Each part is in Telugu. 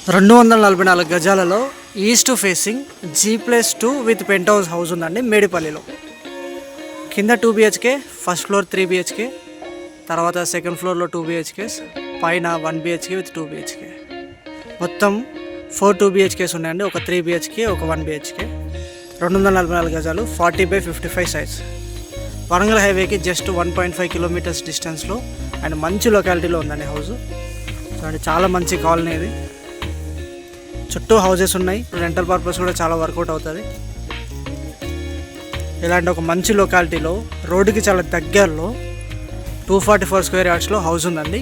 244 గజాలలో east facing G+2 with penthouse house ఉందండి మేడిపల్లిలో. కింద 2 BHK, ఫస్ట్ ఫ్లోర్ 3 BHK, తర్వాత సెకండ్ ఫ్లోర్లో 2 BHKs, పైన 1 BHK విత్ 2 BHK. మొత్తం 4 2 BHKs ఉన్నాయండి. ఒక 3 BHK, ఒక 1 BHK. 244 గజాలు, 40/55 సైజ్. వరంగల్ హైవేకి జస్ట్ 1.5 కిలోమీటర్స్ డిస్టెన్స్లో అండ్ మంచి లొకాలిటీలో ఉందండి హౌస్. చూడండి, చాలా మంచి కాలనీ ఇది. చుట్టూ హౌసెస్ ఉన్నాయి. రెంటల్ పర్పస్ కూడా చాలా వర్కౌట్ అవుతుంది. ఇలాంటి ఒక మంచి లొకాలిటీలో రోడ్డుకి చాలా దగ్గరలో 244 స్క్వేర్ యార్డ్స్లో హౌస్ ఉందండి.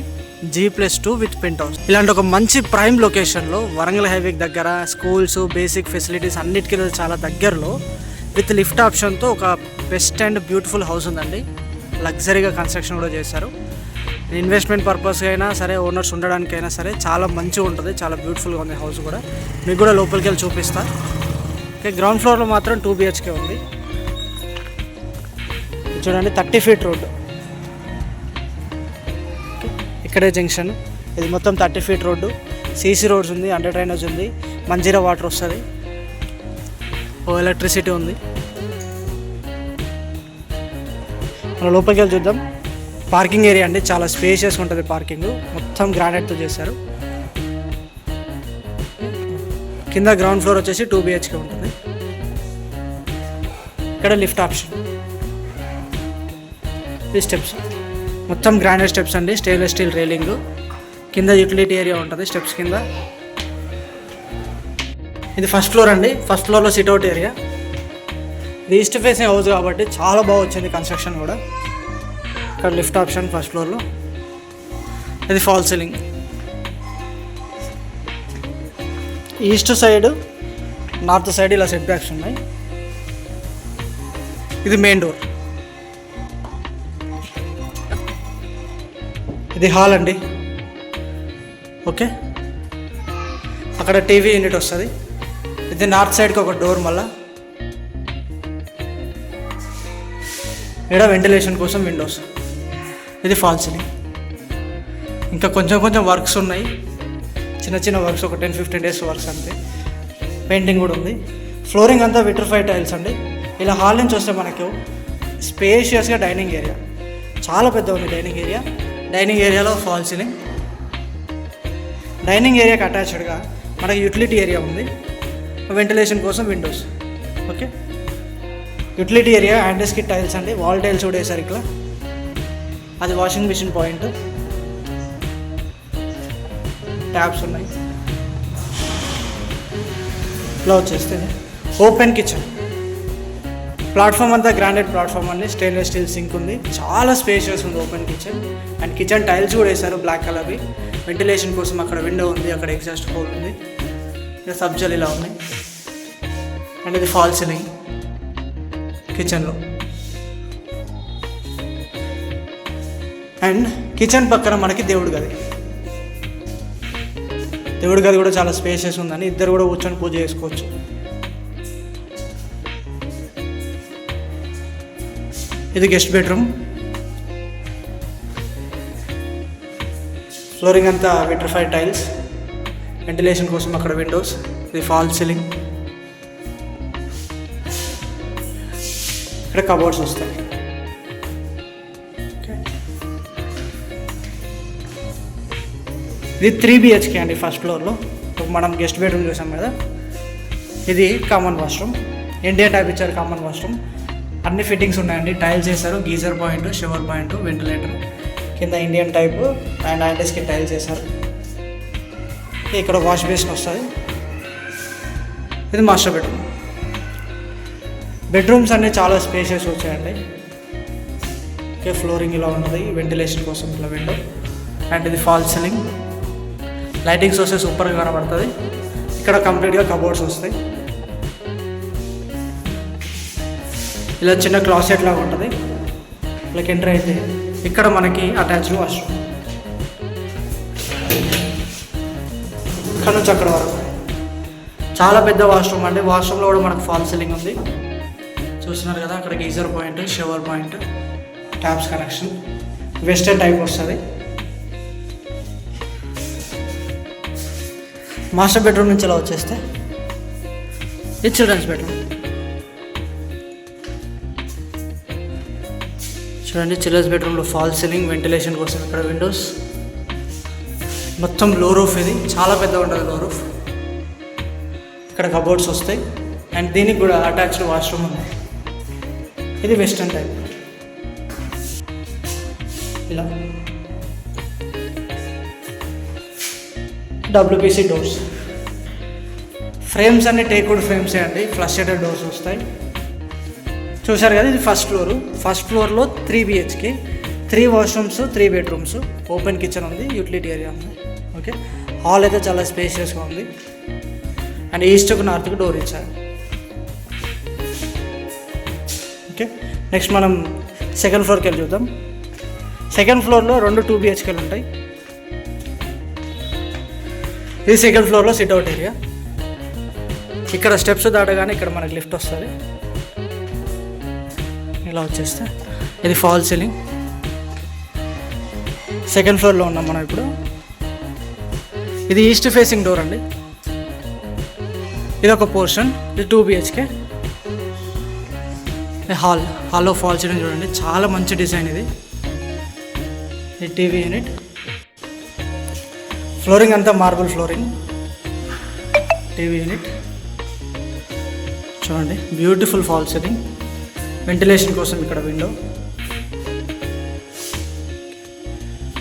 G+2 with pent house. ఇలాంటి ఒక మంచి ప్రైమ్ లొకేషన్లో వరంగల్ హైవేకి దగ్గర స్కూల్స్, బేసిక్ ఫెసిలిటీస్ అన్నిటికీ చాలా దగ్గరలో విత్ లిఫ్ట్ ఆప్షన్తో ఒక బెస్ట్ అండ్ బ్యూటిఫుల్ హౌస్ ఉందండి. లగ్జరీగా కన్స్ట్రక్షన్ కూడా చేశారు. ఇన్వెస్ట్మెంట్ పర్పస్ అయినా సరే, ఓనర్స్ ఉండడానికైనా సరే చాలా మంచిగా ఉంటుంది. చాలా బ్యూటిఫుల్గా ఉంది హౌస్ కూడా. మీకు కూడా లోపలికి వెళ్ళి చూపిస్తా. ఓకే, గ్రౌండ్ ఫ్లోర్లో మాత్రం 2 BHK ఉంది. చూడండి, 30 ఫీట్ రోడ్డు. ఇక్కడే జంక్షన్. ఇది మొత్తం 30 ఫీట్ రోడ్డు. సీసీ రోడ్స్ ఉంది, అండర్ డ్రైనేజ్ ఉంది, మంజీరా వాటర్ వస్తుంది, ఓ ఎలక్ట్రిసిటీ ఉంది. మనం లోపలికి వెళ్ళి చూద్దాం. పార్కింగ్ ఏరియా అండి, చాలా స్పేషియస్గా ఉంటుంది. పార్కింగ్ మొత్తం గ్రానైట్తో చేశారు. కింద గ్రౌండ్ ఫ్లోర్ వచ్చేసి 2 BHK ఉంటుంది. ఇక్కడ లిఫ్ట్ ఆప్షన్, ఈ స్టెప్స్ మొత్తం గ్రానైట్ స్టెప్స్ అండి. Stainless steel railing. కింద యూటిలిటీ ఏరియా ఉంటుంది స్టెప్స్ కింద. ఇది ఫస్ట్ ఫ్లోర్ అండి. ఫస్ట్ ఫ్లోర్లో సిట్అవుట్ ఏరియా. ఇది ఈస్ట్ ఫేసింగ్ హౌస్ కాబట్టి చాలా బాగా వచ్చింది కన్స్ట్రక్షన్ కూడా. ఇక్కడ లిఫ్ట్ ఆప్షన్ ఫస్ట్ ఫ్లోర్లో. ఇది fall ceiling. East side, north side ఇలా సెట్ బ్యాక్స్ ఉన్నాయి. ఇది మెయిన్ డోర్. ఇది హాల్ అండి. ఓకే, అక్కడ టీవీ యూనిట్ వస్తుంది. ఇది నార్త్ సైడ్కి ఒక డోర్. మళ్ళా ఇక్కడ వెంటిలేషన్ కోసం విండోస్. ఇది ఫాల్ సీలింగ్. ఇంకా కొంచెం వర్క్స్ ఉన్నాయి, చిన్న చిన్న వర్క్స్, ఒక 10-15 డేస్ వర్క్స్ అంతే. పెయింటింగ్ కూడా ఉంది. ఫ్లోరింగ్ అంతా విట్రిఫైడ్ టైల్స్ అండి. ఇలా హాల్ నుంచి వస్తే మనకు స్పేషియస్గా డైనింగ్ ఏరియా చాలా పెద్ద ఉంది. డైనింగ్ ఏరియాలో ఫాల్ సీలింగ్. డైనింగ్ ఏరియాకి అటాచ్డ్గా మనకి యూటిలిటీ ఏరియా ఉంది, వెంటిలేషన్ కోసం windows. Okay, utility area anti-skid tiles అండి. వాల్ టైల్స్ కూడా వేసారు ఇక్కడ. అది వాషింగ్ మిషన్ పాయింట్. ట్యాప్స్ ఉన్నాయి. ఇలా వచ్చేస్తే ఓపెన్ కిచెన్. ప్లాట్ఫామ్ అంతా గ్రానైట్ ప్లాట్ఫామ్ అండి. స్టెయిన్లెస్ స్టీల్ సింక్ ఉంది. చాలా స్పేషియస్ ఉంది open kitchen. And kitchen tiles కూడా వేసారు బ్లాక్ కలర్వి. వెంటిలేషన్ కోసం అక్కడ విండో ఉంది, అక్కడ ఎగ్జాస్ట్ హోల్ ఉంది. ఇక్కడ సబ్జల్ ఇలా ఉంది. అండ్ ఇది ఫాల్ సీలింగ్ కిచెన్లో. అండ్ కిచెన్ పక్కన మనకి దేవుడి గది కూడా చాలా స్పేషియస్ ఉందని ఇద్దరు కూడా కూర్చొని పూజ చేసుకోవచ్చు. ఇది గెస్ట్ బెడ్రూమ్. ఫ్లోరింగ్ అంతా విట్రిఫైడ్ టైల్స్, వెంటిలేషన్ కోసం అక్కడ విండోస్. ఇది ఫాల్ సీలింగ్. ఇక్కడ కబోర్డ్స్ వస్తాయి. ఇది 3 BHK అండి. ఫస్ట్ ఫ్లోర్లో మనం గెస్ట్ బెడ్రూమ్ చూసాం కదా. ఇది కామన్ వాష్రూమ్. ఇండియన్ టైప్ ఇచ్చారు కామన్ వాష్రూమ్. అన్ని ఫిట్టింగ్స్ ఉన్నాయండి. టైల్స్ వేసారు, geyser point, shower point, ventilator. కింద Indian type and antiskid tiles వేసారు. ఇక్కడ వాష్ బేసిన్ వస్తుంది. ఇది మాస్టర్ బెడ్రూమ్. బెడ్రూమ్స్ అన్నీ చాలా స్పేషియస్ వచ్చాయండి. ఓకే, ఫ్లోరింగ్ ఇలా ఉన్నది, వెంటిలేషన్ కోసం ఇట్లా విండో. అండ్ ఇది ఫాల్ సీలింగ్. లైటింగ్స్ వస్తే సూపర్గా కనబడుతుంది. ఇక్కడ కంప్లీట్గా కబోర్డ్స్ వస్తాయి. ఇలా చిన్న క్లాసెట్ లాగా ఉంటుంది. ఇలా ఎంటర్ అయితే ఇక్కడ మనకి అటాచ్డ్ వాష్రూమ్. ఇక్కడ నుంచి అక్కడ వరకు చాలా పెద్ద వాష్రూమ్ అండి. వాష్రూమ్లో కూడా మనకు ఫాల్ సీలింగ్ ఉంది. చూస్తున్నారు కదా, అక్కడ geyser point, shower point, taps connection. Western type వస్తుంది. మాస్టర్ బెడ్రూమ్ నుంచి ఇలా వచ్చేస్తే ఇది చిల్డ్రన్స్ బెడ్రూమ్. చూడండి, చిల్డ్రన్స్ బెడ్రూమ్లో ఫాల్ సీలింగ్, వెంటిలేషన్ కోసం ఇక్కడ విండోస్, మొత్తం లో రూఫ్. ఇది చాలా పెద్దగా ఉంటుంది లో రూఫ్. ఇక్కడ కబోర్డ్స్ వస్తాయి అండ్ దీనికి కూడా అటాచ్డ్ వాష్రూమ్ ఉంది. ఇది వెస్టర్న్ టైప్. ఇలా డబ్ల్యూపీసీ డోర్స్. ఫ్రేమ్స్ అన్ని టేక్వుడ్ ఫ్రేమ్సే అండి, ఫ్లష్ షట్టర్ డోర్స్ వస్తాయి. చూసారు కదా, ఇది ఫస్ట్ ఫ్లోరు. ఫస్ట్ ఫ్లోర్లో 3 BHK, 3 washrooms, 3 bedrooms, open kitchen ఉంది, యూటిలిటీ ఏరియా ఉంది. ఓకే, హాల్ అయితే చాలా స్పేషియస్గా ఉంది అండ్ ఈస్ట్కు నార్త్కు డోర్ ఇచ్చారు. ఓకే, నెక్స్ట్ మనం సెకండ్ ఫ్లోర్కి వెళ్ళి చూద్దాం. సెకండ్ ఫ్లోర్లో 2 2 BHKలు ఉంటాయి. ఇది సెకండ్ ఫ్లోర్లో సిట్అవుట్ ఏరియా. ఇక్కడ స్టెప్స్ దాటగానే ఇక్కడ మనకి లిఫ్ట్ వస్తుంది. ఇలా వచ్చేస్తే ఇది ఫాల్ సీలింగ్. సెకండ్ ఫ్లోర్లో ఉన్నాం మనం ఇప్పుడు. ఇది ఈస్ట్ ఫేసింగ్ డోర్ అండి. ఇది ఒక పోర్షన్. ఇది 2 BHK. హాల్లో ఫాల్ సీలింగ్ చూడండి, చాలా మంచి డిజైన్ ఇది. ఇది టీవీ యూనిట్. ఫ్లోరింగ్ అంతా మార్బుల్ ఫ్లోరింగ్. టీవీ యూనిట్ చూడండి, బ్యూటిఫుల్ ఫాల్ సీలింగ్. వెంటిలేషన్ కోసం ఇక్కడ విండో.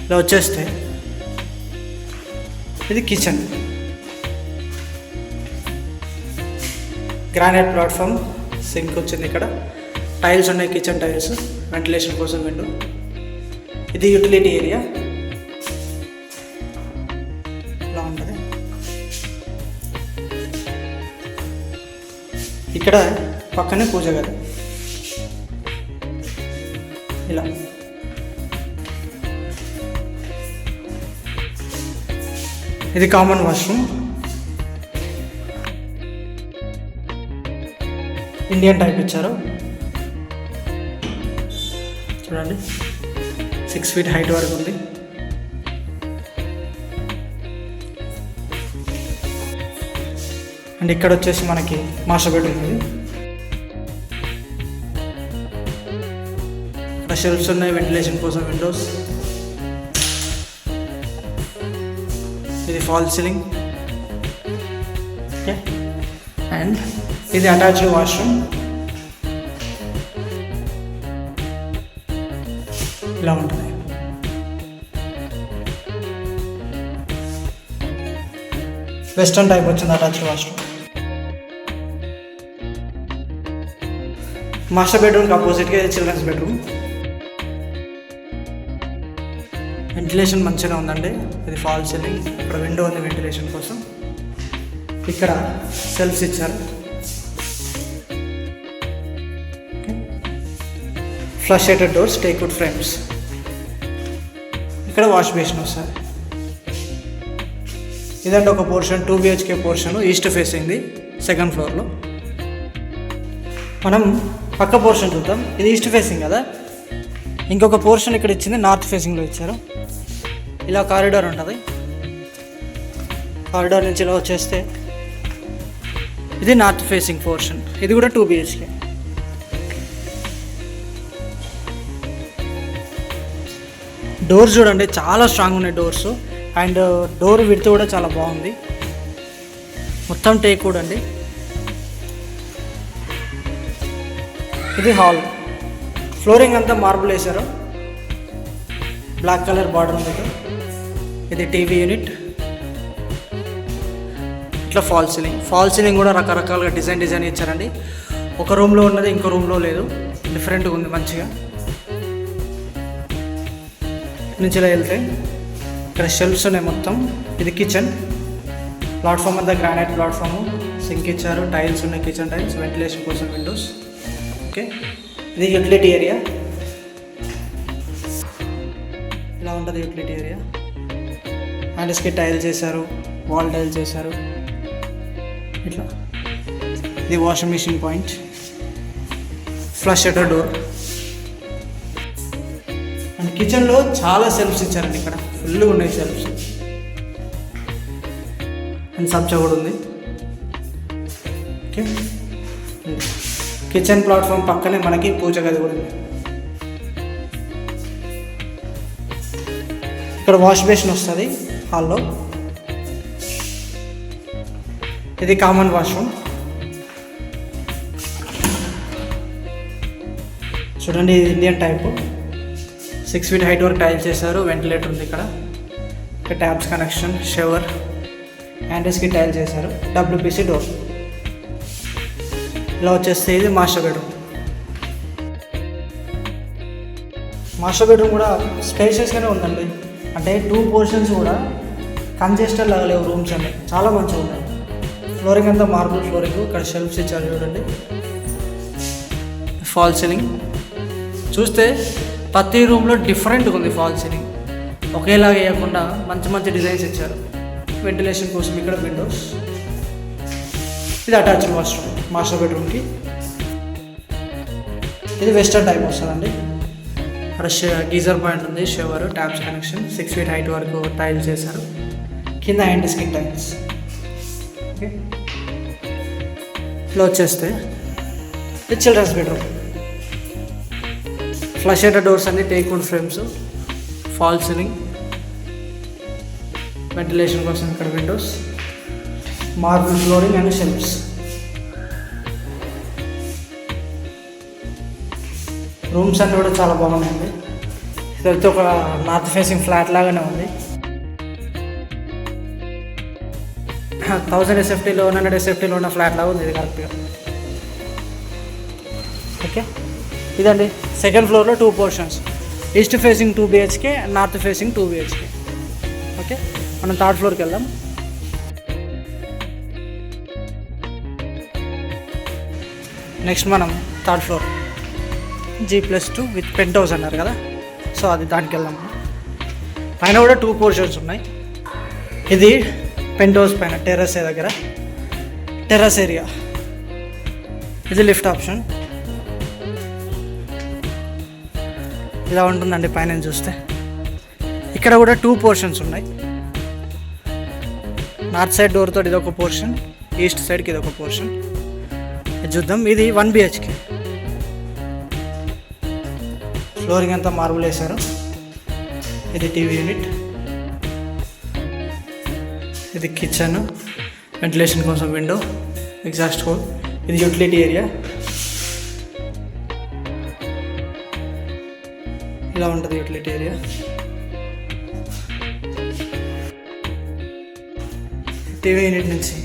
ఇలా వచ్చేస్తే ఇది కిచెన్. గ్రానైట్ ప్లాట్ఫామ్, సింక్ వచ్చింది. ఇక్కడ టైల్స్ ఉన్నాయి, కిచెన్ టైల్స్, వెంటిలేషన్ కోసం విండో. ఇది యూటిలిటీ ఏరియా. ఇలా ఉంటుంది. ఇక్కడ పక్కనే పూజ గది. ఇలా ఇది కామన్ వాష్రూమ్. ఇండియన్ టైప్ ఇచ్చారు చూడండి, 6 feet హైట్ వరకు ఉంది. అండ్ ఇక్కడ వచ్చేసి మనకి మాస్టర్ బెడ్రూమ్ ఉంది. ఇక్కడ షెల్ఫ్స్ ఉన్నాయి, వెంటిలేషన్ కోసం విండోస్. ఇది ఫాల్ సీలింగ్. ఓకే, అండ్ ఇది అటాచ్డ్ వాష్రూమ్. ఇలా ఉంటుంది. వెస్టర్న్ టైప్ వచ్చింది అటాచ్డ్ వాష్రూమ్. మాస్టర్ బెడ్రూమ్కి అపోజిట్గా ఇది చిల్డ్రన్స్ బెడ్రూమ్. వెంటిలేషన్ మంచిగా ఉందండి. ఇది ఫాల్ సీలింగ్. ఇక్కడ విండో ఉంది వెంటిలేషన్ కోసం. ఇక్కడ సెల్ఫ్స్ ఇచ్చారు. Flush shutter doors, teakwood frames. ఇక్కడ వాష్ బేసిన్ వస్తుంది. ఇదంటే ఒక పోర్షన్, 2 BHK పోర్షన్, ఈస్ట్ ఫేసింగ్ది సెకండ్ ఫ్లోర్లో. మనం పక్క పోర్షన్ చూద్దాం. ఇది ఈస్ట్ ఫేసింగ్ కదా, ఇంకొక పోర్షన్ ఇక్కడ ఇచ్చింది నార్త్ ఫేసింగ్లో ఇచ్చారు. ఇలా కారిడార్ ఉంటుంది. కారిడార్ నుంచి ఇలా వచ్చేస్తే ఇది నార్త్ ఫేసింగ్ పోర్షన్. ఇది కూడా 2 BHK. డోర్స్ చూడండి, చాలా స్ట్రాంగ్ ఉన్నాయి డోర్స్. అండ్ డోర్ విడ్త్ కూడా చాలా బాగుంది. మొత్తం టేక్వుడ్ అండి. ఇది హాల్. ఫ్లోరింగ్ అంతా మార్బుల్ వేశారు. బ్లాక్ కలర్ బార్డర్ ఉంది. ఇది టీవీ యూనిట్. ఇట్లా ఫాల్ సీలింగ్. ఫాల్ సీలింగ్ కూడా రకరకాలుగా డిజైన్ ఇచ్చారండి. ఒక రూమ్లో ఉన్నది ఇంకో రూమ్లో లేదు, డిఫరెంట్గా ఉంది మంచిగా. నుంచి ఇలా వెళ్తే ఇక్కడ షెల్ఫ్స్ ఉన్నాయి మొత్తం. ఇది కిచెన్. ప్లాట్ఫామ్ అంతా గ్రానైట్ ప్లాట్ఫాము, సింక్ ఇచ్చారు, టైల్స్ ఉన్నాయి, కిచెన్ టైల్స్, వెంటిలేషన్ కోసం విండోస్. ఓకే, ఇది యూటిలిటీ ఏరియా. ఇలా ఉంటుంది యూటిలిటీ ఏరియా. హ్యాండ్స్కి టైల్స్ చేశారు, వాల్ టైల్స్ చేశారు. ఇట్లా ఇది washing machine point. Flush shutter door. And కిచెన్లో చాలా సెల్ఫ్స్ ఇచ్చారండి. ఇక్కడ ఫుల్గా ఉన్నాయి సెల్ఫ్స్. అండ్ సబ్జా కూడా ఉంది. ఓకే, కిచెన్ ప్లాట్ఫామ్ పక్కనే మనకి పూజ గది కూడా ఉంది. ఇక్కడ వాష్ బేసిన్ వస్తుంది హాల్లో. ఇది కామన్ వాష్రూమ్. చూడండి, ఇది ఇండియన్ టైపు. 6 feet హైట్ వరకు టైల్స్ చేశారు. వెంటిలేటర్ ఉంది ఇక్కడ. ఇక్కడ ట్యాప్స్ కనెక్షన్, షవర్, హ్యాండిల్స్కి టైల్స్ చేశారు. WPC door. ఇలా వచ్చేస్తే ఇది మాస్టర్ బెడ్రూమ్. మాస్టర్ బెడ్రూమ్ కూడా స్పేషియస్గానే ఉందండి. అంటే 2 పోర్షన్స్ కూడా కంజెస్టెడ్ లాగా లేవు రూమ్స్ అండి, చాలా మంచిగా ఉన్నాయి. ఫ్లోరింగ్ అంతా మార్బుల్ ఫ్లోరింగ్. ఇక్కడ షెల్ఫ్స్ ఇచ్చారు చూడండి. ఫాల్ సీలింగ్ చూస్తే ప్రతి రూమ్లో డిఫరెంట్గా ఉంది. ఫాల్ సీలింగ్ ఒకేలాగా వేయకుండా మంచి మంచి డిజైన్స్ ఇచ్చారు. వెంటిలేషన్ కోసం ఇక్కడ విండోస్. ఇది అటాచ్డ్ వాష్రూమ్ మాస్టర్ బెడ్రూమ్కి. ఇది వెస్టర్న్ టైప్ వస్తుందండి. అక్కడ గీజర్ పాయింట్ ఉంది, shower, taps connection. 6 feet height వరకు టైల్స్ చేశారు. కింద హ్యాండ్ స్కిన్ టైల్స్. ఓకే, ఇలా వచ్చేస్తే ఇది చిల్డ్రన్స్ బెడ్రూమ్. ఫ్లష్ ఎటర్ డోర్స్ అన్ని teak wood frames. Fall ceiling, ventilation కోసం ఇక్కడ Windows, marble flooring and shelves. Rooms అన్నీ కూడా చాలా బాగున్నాయండి. ఇదైతే ఒక నార్త్ ఫేసింగ్ ఫ్లాట్ లాగానే ఉంది. 1000 SFTలో 100 SFTలో ఉన్న ఫ్లాట్ లాగా ఉంది ఇది కరెక్ట్గా. ఓకే, ఇదండి సెకండ్ ఫ్లోర్లో 2 portions. East facing 2 BHK, north facing 2 BHK. Okay, మనం థర్డ్ ఫ్లోర్కి వెళ్దాం. నెక్స్ట్ మనం third floor G+2 with penthouse అన్నారు కదా, సో అది దానికి వెళ్దాం. పైన కూడా 2 పోర్షన్స్ ఉన్నాయి. ఇది పెంట్ హౌస్ పైన టెర్రస్ దగ్గర టెర్రస్ ఏరియా. ఇది లిఫ్ట్ ఆప్షన్. ఇలా ఉంటుందండి పైన చూస్తే. ఇక్కడ కూడా 2 పోర్షన్స్ ఉన్నాయి. నార్త్ సైడ్ డోర్ తోటి ఇదొక పోర్షన్, ఈస్ట్ సైడ్కి ఇదొక పోర్షన్. చూద్దాం. ఇది 1 BHK. ఫ్లోరింగ్ అంతా మార్బుల్ వేశారు. ఇది టీవీ యూనిట్. ఇది కిచెన్, వెంటిలేషన్ కోసం విండో, ఎగ్జాస్ట్ హోల్. ఇది యూటిలిటీ ఏరియా. ఇలా ఉంటుంది యూటిలిటీ ఏరియా. టీవీ యూనిట్ నుంచి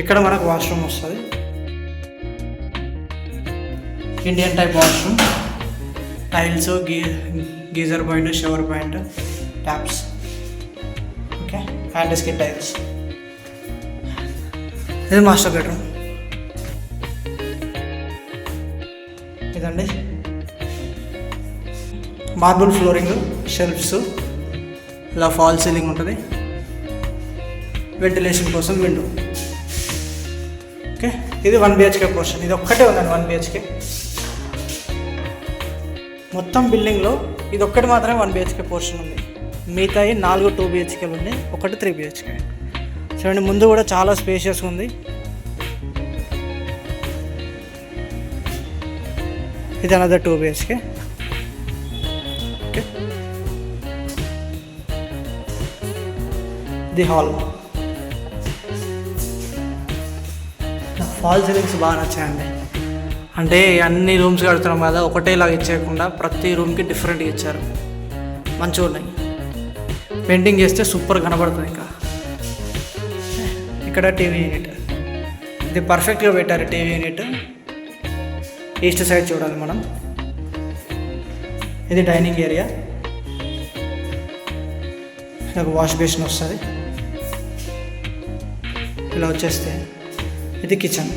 ఇక్కడ మనకు వాష్రూమ్ వస్తుంది. Indian type washroom. Tiles, geyser point, shower point, taps. Okay, hand skin tiles. ఇది మాస్టర్ బెడ్రూమ్. ఇదండి మార్బుల్ ఫ్లోరింగ్, షెల్ఫ్స్, ఇలా ఫాల్ సీలింగ్ ఉంటుంది. వెంటిలేషన్ కోసం విండో. ఓకే, ఇది 1 BHK పోర్షన్. ఇది ఒక్కటే ఉందండి 1 BHK. మొత్తం బిల్డింగ్లో ఇది ఒక్కటి మాత్రమే 1 BHK పోర్షన్ ఉంది. మిగతాయి 4 2 BHKలు ఉన్నాయి, ఒకటి 3 BHK. చూడండి, ముందు కూడా చాలా స్పేషియస్ ఉంది. ఇది another 2 BHK. Okay, the hall. Fall ceilings బాగా నచ్చాయండి. అంటే అన్ని రూమ్స్ కడుతున్నాం కదా, ఒకటేలాగా ఇచ్చేయకుండా ప్రతి రూమ్కి డిఫరెంట్గా ఇచ్చారు. మంచిగా ఉన్నాయి. పెయింటింగ్ చేస్తే సూపర్ కనబడుతుంది. ఇంకా ఇక్కడ టీవీ యూనిట్. ఇది పర్ఫెక్ట్గా పెట్టారు టీవీ యూనిట్. ఈస్ట్ సైడ్ చూడాలి మనం. ఇది డైనింగ్ ఏరియా. ఒక వాష్ బేసిన్ వస్తుంది. ఇలా వచ్చేస్తే ఇది kitchen.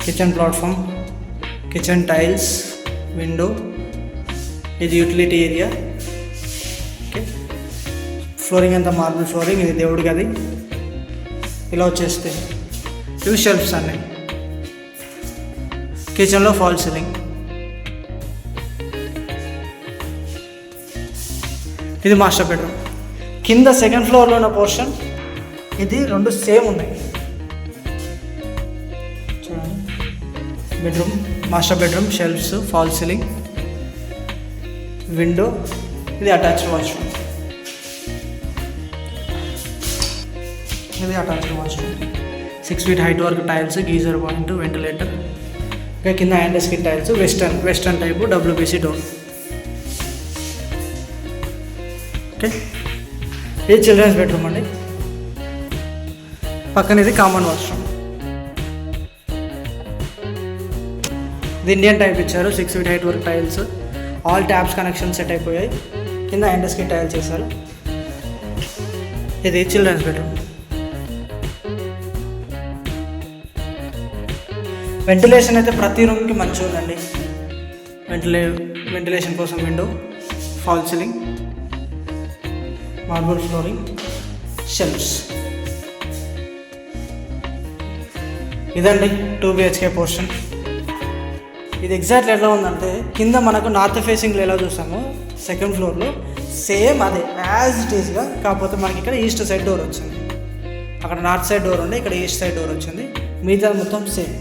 Kitchen platform, kitchen tiles, window. ఇది యూటిలిటీ ఏరియా. ఓకే, ఫ్లోరింగ్ అంతా మార్బుల్ ఫ్లోరింగ్. ఇది దేవుడి గది. ఇలా వచ్చేస్తే ఇవి షెల్ఫ్స్ అన్నీ. కిచెన్లో ఫాల్ సీలింగ్. ఇది మాస్టర్ బెడ్రూమ్. కింద సెకండ్ ఫ్లోర్లో ఉన్న పోర్షన్ ఇది రెండు సేమ్ ఉన్నాయి. చూడండి, bedroom, master bedroom, shelves, fall ceiling, window, ఇది అటాచ్డ్ వాష్రూమ్. ఇది అటాచ్డ్ వాష్రూమ్, 6 feet హైట్ వరకు టైల్స్, గీజర్ పాయింట్, వెంటిలేటర్. ఇంకా కింద antiskid tiles, western type WBC door. Okay, ఇది చిల్డ్రన్స్ బెడ్రూమ్ అండి. పక్కన ఇది కామన్ వాష్రూమ్. ఇది ఇండియన్ టైప్ ఇచ్చారు, 6 feet హైట్ వరకు tiles, all taps connection set అయిపోయాయి. కింద యాండెస్కిన్ టైల్స్ చేశారు. ఇది చిల్డ్రన్స్ బెడ్రూమ్. వెంటిలేషన్ అయితే ప్రతి రూమ్కి మంచిగా ఉందండి. వెంటిలేషన్ కోసం window, fall ceiling, marble flooring, shelves. ఇదండి 2 BHK పోర్షన్. ఇది ఎగ్జాక్ట్లీ ఎట్లా ఉందంటే కింద మనకు నార్త్ ఫేసింగ్లో ఎలా చూసామో సెకండ్ ఫ్లోర్లో సేమ్ అదే యాజ్ ఇట్ ఈస్గా, కాకపోతే మనకి ఇక్కడ ఈస్ట్ సైడ్ డోర్ వచ్చింది. అక్కడ నార్త్ సైడ్ డోర్ ఉండే, ఇక్కడ ఈస్ట్ సైడ్ డోర్ వచ్చింది. మిగతా మొత్తం సేమ్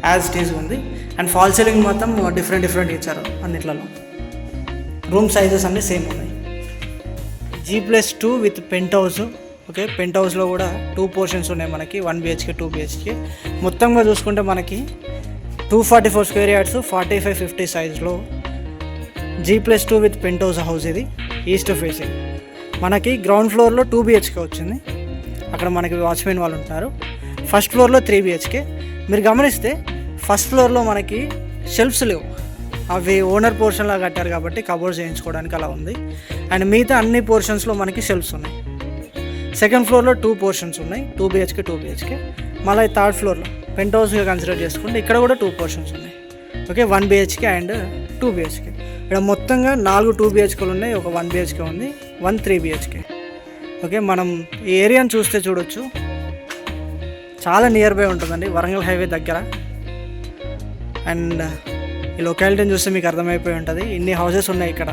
యాజ్ ఇట్ ఈజ్ ఉంది. అండ్ ఫాల్ సీలింగ్ మొత్తం డిఫరెంట్ ఇచ్చారు అన్నిట్లలో. రూమ్ సైజెస్ అన్నీ సేమ్ ఉన్నాయి. G+2 with penthouse. Okay, పెంట్ హౌస్లో కూడా 2 పోర్షన్స్ ఉన్నాయి మనకి, 1 BHK 2 BHK. మొత్తంగా చూసుకుంటే మనకి 244 స్క్వేర్ యార్డ్స్, 45-50 సైజ్లో G+2 విత్ పెంట్ హౌస్. ఇది ఈస్ట్ ఫేసింగ్. మనకి గ్రౌండ్ ఫ్లోర్లో 2 BHK వచ్చింది. అక్కడ మనకి వాచ్మెన్ వాళ్ళు ఉంటారు. ఫస్ట్ ఫ్లోర్లో 3 BHK. మీరు గమనిస్తే ఫస్ట్ ఫ్లోర్లో మనకి షెల్ఫ్స్ లేవు, అవి ఓనర్ పోర్షన్లా కట్టారు కాబట్టి కబోర్డ్స్ చేయించుకోవడానికి అలా ఉంది. అండ్ మిగతా అన్ని పోర్షన్స్లో మనకి షెల్ఫ్స్ ఉన్నాయి. సెకండ్ ఫ్లోర్లో 2 పోర్షన్స్ ఉన్నాయి, 2 BHK 2 BHK. మళ్ళీ థర్డ్ ఫ్లోర్లో పెంట్ హౌస్గా కన్సిడర్ చేసుకుంటే ఇక్కడ కూడా 2 పోర్షన్స్ ఉన్నాయి. Okay, 1 BHK and 2 BHK. ఇక్కడ మొత్తంగా 4 2 BHKలు ఉన్నాయి, ఒక 1 BHK ఉంది, 1 3 BHK. ఓకే, మనం ఈ ఏరియాని చూస్తే చూడొచ్చు, చాలా నియర్ బై ఉంటుందండి, వరంగల్ హైవే దగ్గర. అండ్ ఈ లొకాలిటీని చూస్తే మీకు అర్థమైపోయి ఉంటుంది, ఇన్ని హౌసెస్ ఉన్నాయి ఇక్కడ.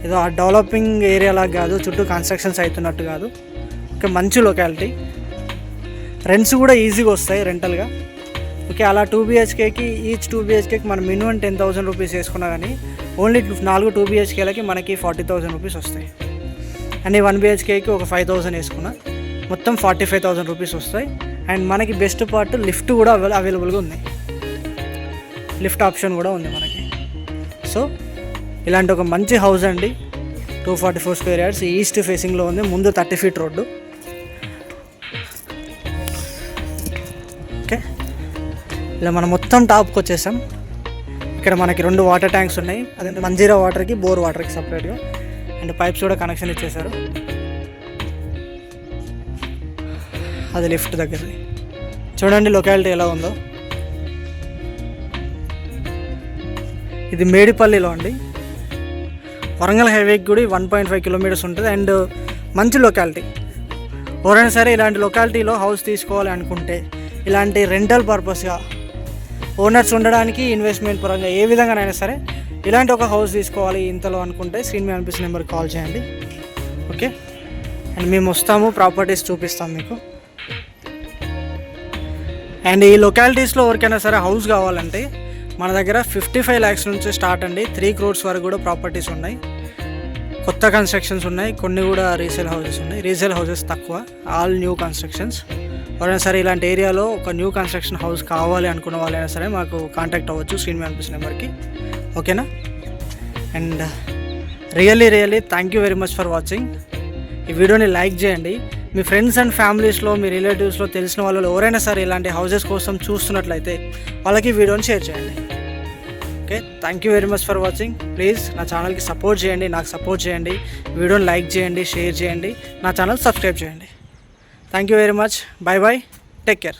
ఏదో ఆ డెవలపింగ్ ఏరియాలా కాదు, చుట్టూ కన్స్ట్రక్షన్స్ అవుతున్నట్టు కాదు. ఓకే, మంచి లొకాలిటీ. రెంట్స్ కూడా ఈజీగా వస్తాయి రెంటల్గా. ఓకే, అలా 2 BHKకి ఈచ్ 2 BHKకి మనం మినిమం 10,000 రూపీస్ వేసుకున్నా కానీ ఓన్లీ 4 2 BHKలకి మనకి 40,000 రూపీస్ వస్తాయి. అండ్ 1 BHKకి ఒక 5,000 వేసుకున్నా మొత్తం 45,000 రూపీస్ వస్తాయి. అండ్ మనకి బెస్ట్ పార్ట్ లిఫ్ట్ కూడా అవైలబుల్గా ఉంది, లిఫ్ట్ ఆప్షన్ కూడా ఉంది మనకి. సో ఇలాంటి ఒక మంచి హౌస్ అండి, 244 స్క్వేర్ యార్డ్స్, ఈస్ట్ ఫేసింగ్లో ఉంది. ముందు 30 feet రోడ్డు. ఓకే, ఇలా మనం మొత్తం టాప్కి వచ్చేసాం. ఇక్కడ మనకి 2 వాటర్ ట్యాంక్స్ ఉన్నాయి, అదే మంజీరా వాటర్కి, బోర్ వాటర్కి సపరేట్గా. అండ్ పైప్స్ కూడా కనెక్షన్ ఇచ్చేసారు. అది లిఫ్ట్ దగ్గరది. చూడండి లొకాలిటీ ఎలా ఉందో. ఇది మేడిపల్లిలో అండి, వరంగల్ హైవేకి కూడా 1.5 kilometers ఉంటుంది. అండ్ మంచి లొకాలిటీ. ఎవరైనా సరే ఇలాంటి లొకాలిటీలో హౌస్ తీసుకోవాలి అనుకుంటే, ఇలాంటి రెంటల్ పర్పస్గా ఓనర్స్ ఉండడానికి, ఇన్వెస్ట్మెంట్ పరంగా ఏ విధంగానైనా సరే ఇలాంటి ఒక హౌస్ తీసుకోవాలి ఇంతలో అనుకుంటే స్క్రీన్ మీద అనిపిస్తున్న నెంబర్కి కాల్ చేయండి. ఓకే, అండ్ మేము వస్తాము, ప్రాపర్టీస్ చూపిస్తాం మీకు. అండ్ ఈ లొకాలిటీస్లో ఎవరికైనా సరే హౌస్ కావాలంటే మన దగ్గర 55 lakhs నుంచి స్టార్ట్ అండి, 3 crores వరకు కూడా ప్రాపర్టీస్ ఉన్నాయి. కొత్త కన్స్ట్రక్షన్స్ ఉన్నాయి, కొన్ని కూడా రీసేల్ హౌసెస్ ఉన్నాయి. రీసేల్ హౌసెస్ తక్కువ, ఆల్ న్యూ కన్స్ట్రక్షన్స్. ఎవరైనా సరే ఇలాంటి ఏరియాలో ఒక న్యూ కన్స్ట్రక్షన్ హౌస్ కావాలి అనుకున్న వాళ్ళైనా సరే మాకు కాంటాక్ట్ అవ్వచ్చు స్క్రీన్ మీద అనిపిస్తున్న నెంబర్కి. ఓకేనా? And really thank you very much for watching. ఈ వీడియోని లైక్ చేయండి. మీ ఫ్రెండ్స్ అండ్ ఫ్యామిలీస్లో, మీ రిలేటివ్స్లో తెలిసిన వాళ్ళు ఎవరైనా సరే ఇలాంటి హౌసెస్ కోసం చూస్తున్నట్లయితే వాళ్ళకి వీడియోని షేర్ చేయండి. Okay, thank you very much for watching. Please నా ఛానల్కి సపోర్ట్ చేయండి, నాకు సపోర్ట్ చేయండి. వీడియోని లైక్ చేయండి, షేర్ చేయండి, నా ఛానల్ సబ్స్క్రైబ్ చేయండి. Thank you very much. Bye bye, take care.